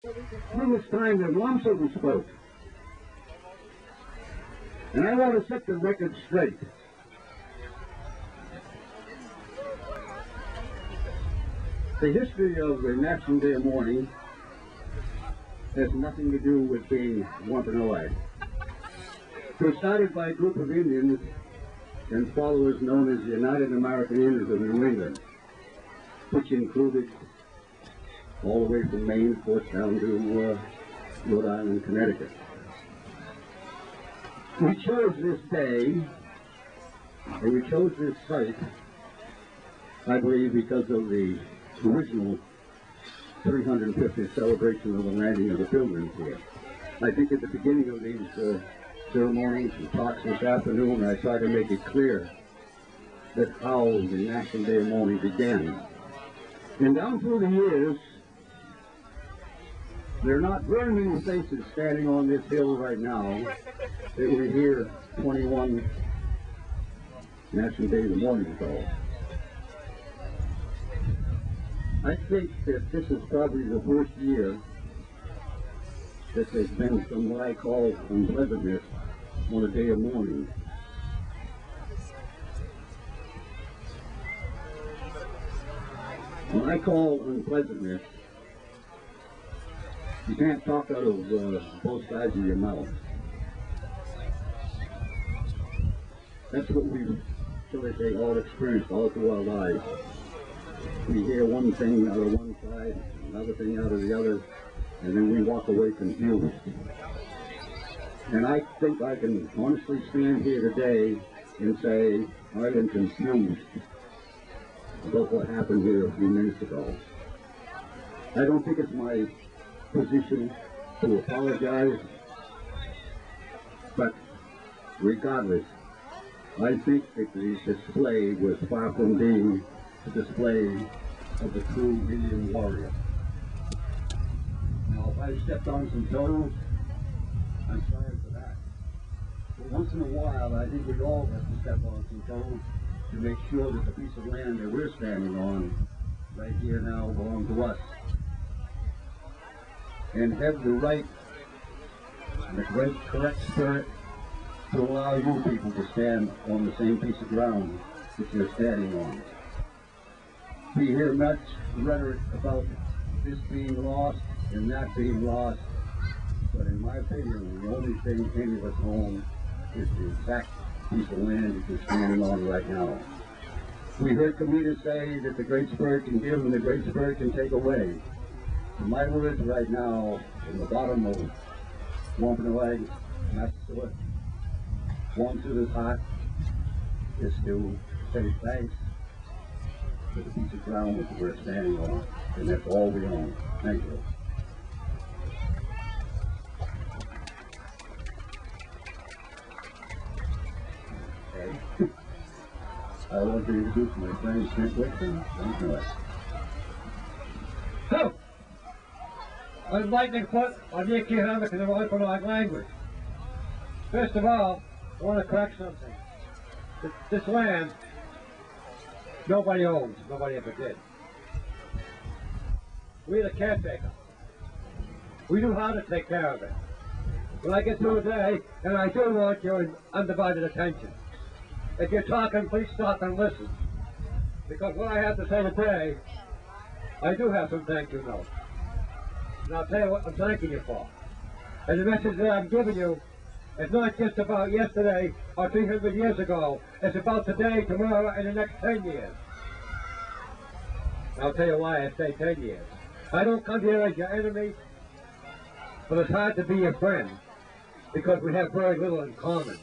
It was time that Wamsle spoke. And I want to set the record straight. The history of the National Day of Mourning has nothing to do with being Wampanoag. It was started by a group of Indians and followers known as the United American Indians of New England, which included all the way from Maine, of course, down to Rhode Island, Connecticut. We chose this day, or we chose this site, I believe, because of the original 350th celebration of the landing of the Pilgrims here. I think at the beginning of these ceremonies and talks this afternoon, I tried to make it clear that how the National Day of Mourning began. And down through the years, there are not very many faces standing on this hill right now that were here 21 National Days of Mourning ago. I think that this is probably the first year that there's been some what I call unpleasantness on a day of mourning. When I call unpleasantness, you can't talk out of both sides of your mouth. That's what we've, shall I say, all experienced all through our lives. We hear one thing out of one side, another thing out of the other, and then we walk away confused. And I think I can honestly stand here today and say I am confused about what happened here a few minutes ago. I don't think it's my position to apologize, but regardless, I think that the display was far from being a display of the true Indian warrior. Now, if I stepped on some toes, I'm sorry for that. But once in a while, I think we all have to step on some toes to make sure that the piece of land that we're standing on right here now belongs to us. And have the right and the correct spirit to allow you people to stand on the same piece of ground that you're standing on. We hear much rhetoric about this being lost and that being lost, but in my opinion, the only thing any of us own is the exact piece of land that you're standing on right now. We heard comedians say that the Great Spirit can give and the Great Spirit can take away. And my words right now, from the bottom of Wampanoag, Massasoit, Wamsutta's heart, is to say thanks for the piece of ground that we're standing on, and that's all we own. Thank you. Okay. I want to introduce my friend Kent Whitson. So, I'd like to put on the economic and the Wampanoag language. First of all, I want to correct something. This land, nobody owns, nobody ever did. We're the caretaker. We knew how to take care of it. When I get through today, and I do want your undivided attention. If you're talking, please stop and listen. Because what I have to say today, I do have some thank you notes. And I'll tell you what I'm thanking you for. And the message that I'm giving you is not just about yesterday or 300 years ago. It's about today, tomorrow, and the next 10 years. And I'll tell you why I say 10 years. I don't come here as your enemy, but it's hard to be your friend because we have very little in common.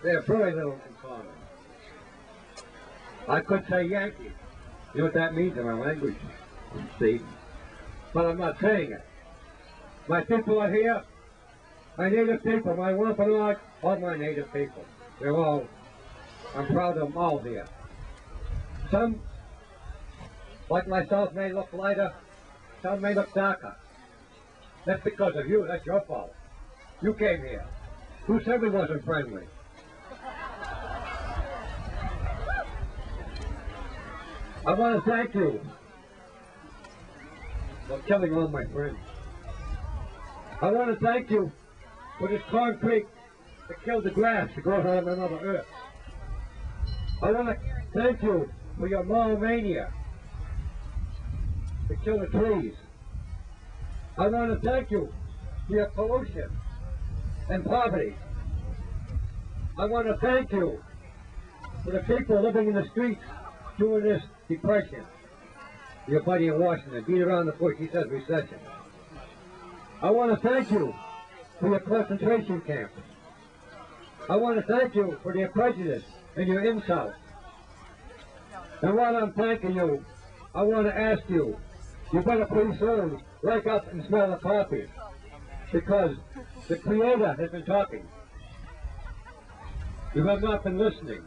We have very little in common. I could say Yankee. You know what that means in our language, see? But I'm not saying it. My people are here. My native people, my Wampanoag, all my native people. They're all, I'm proud of them all here. Some, like myself, may look lighter. Some may look darker. That's because of you. That's your fault. You came here. Who said we wasn't friendly? I want to thank you for killing all my friends. I want to thank you for this concrete that killed the grass to grow on another earth. I want to thank you for your moral mania to kill the trees. I want to thank you for your pollution and poverty. I want to thank you for the people living in the streets during this depression. Your buddy in Washington beat around the bush, he says recession. I want to thank you for your concentration camps. I want to thank you for your prejudice and your insults. And while I'm thanking you, I want to ask you, you better pretty soon wake up and smell the coffee, because the Creator has been talking. You have not been listening.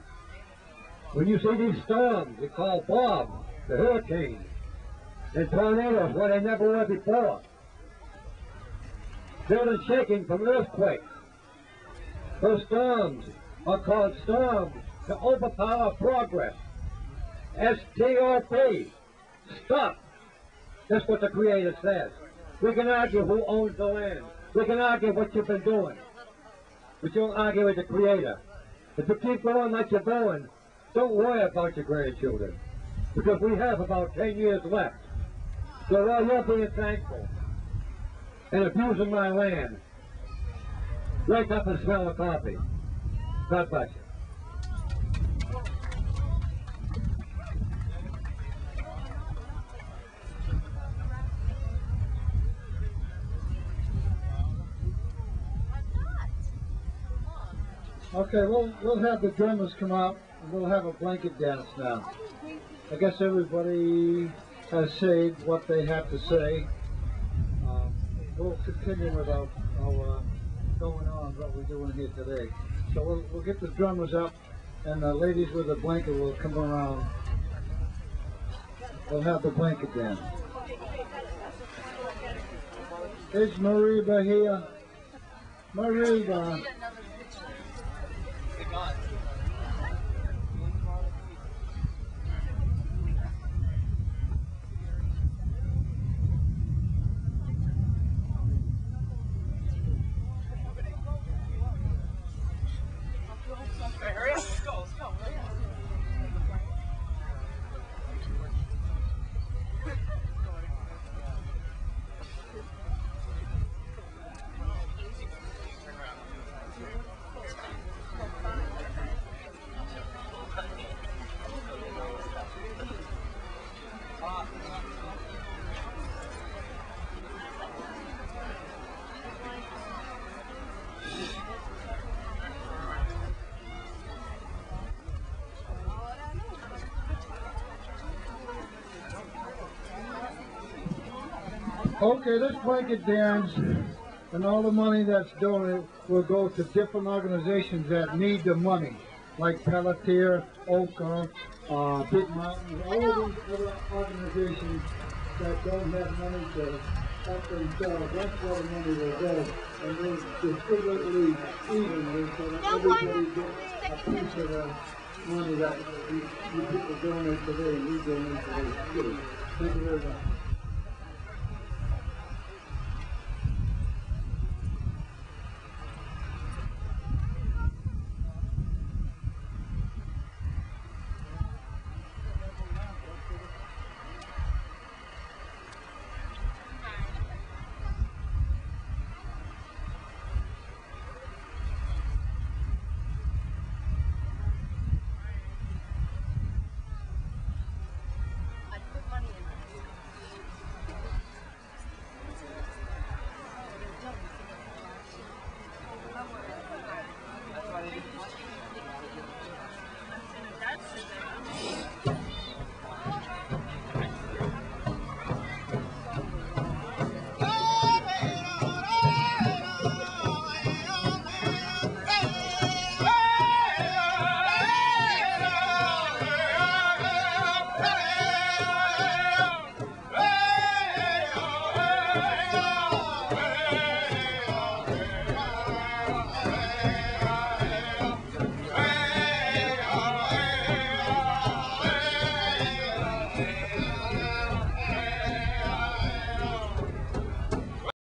When you see these storms we call Bob, the hurricanes, and tornadoes where they never were before, buildings shaking from earthquakes, those storms are called storms to overpower progress. S-T-O-P. Stop. That's what the Creator says. We can argue who owns the land. We can argue what you've been doing. But you don't argue with the Creator. If you keep going like you're going, don't worry about your grandchildren. Because we have about 10 years left. So while you're being thankful and abusing my land, wake up and smell the coffee. God bless you. Okay, we'll have the drummers come out and we'll have a blanket dance now. I guess everybody has said what they have to say. We'll continue with our going on, what we're doing here today. So we'll get the drummers up and the ladies with the blanket will come around. We'll have the blanket dance. Is Mariba here? Mariba. Okay, this blanket dance and all the money that's donated will go to different organizations that need the money, like Pelletier, Oka, Big Mountain, all of these other organizations that don't have money to help themselves. That's where the money will go, and we'll distribute it evenly so that everybody gets a piece of the money that you people donate today and we donate today too. Thank you very much.